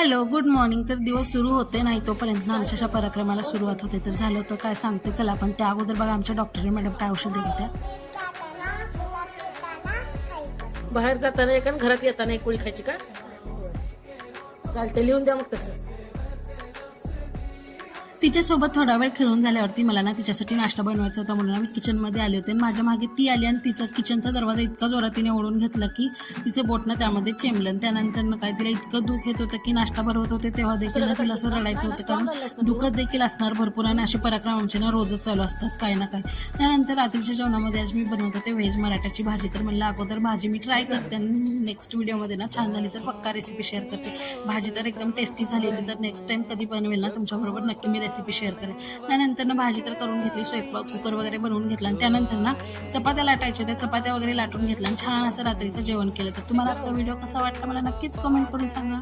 Hello good morning. तर दिवस सुरू होते नाही तोपर्यंत अशा पराक्रमाला सुरुवात होते. तर झालं होतं काय सांगते चला. पण त्या अगोदर बघा आमच्या डॉक्टर मॅडम काय औषध देत होत्या. बाहेर जाताना एक आणि घरात येताना एक पोळी खायची का? चालते, लिहून द्या मग तसं. तिच्यासोबत थोडा वेळ खेळून झाल्यावरती मला ना तिच्यासाठी नाश्ता बनवायचा होता म्हणून आम्ही किचनमध्ये आले होते. माझ्या मागे ती आली आणि तिचा किचनचा दरवाजा इतका जोरात तिने ओढून घेतला की तिचं बोट ना त्यामध्ये चेंबलं. त्यानंतर काय तिला इतकं दुःख येत होतं की नाश्ता भरवत होते तेव्हा देखील तिला असं रडायचं होतं, कारण दुखत देखील असणार भरपूर आणि असे पराक्रम आमचे ना रोजच चालू असतात काय ना काय. त्यानंतर रात्रीच्या जेवणामध्ये आज मी बनवत होते व्हेज मराठ्याची भाजी. तर म्हणलं अगोदर भाजी मी ट्राय करते आणि नेक्स्ट व्हिडिओमध्ये ना छान झाली तर पक्का रेसिपी शेअर करते. भाजी तर एकदम टेस्टी झाली होती. तर नेक्स्ट टाइम कधी बनवेल ना तुमच्याबरोबर नक्की मी रेसिपी शेअर करेन. त्यानंतर ना भाजी तर करून घेतली, स्वयंपाक कुकर वगैरे बनवून घेतला आणि त्यानंतर ना चपात्या लाटायच्या होत्या, चपात्या वगैरे लाटून घेतल्या आणि छान असं रात्रीचं जेवण केलं. तर तुम्हाला आजचा व्हिडिओ कसा वाटला मला नक्कीच कमेंट करून सांगा.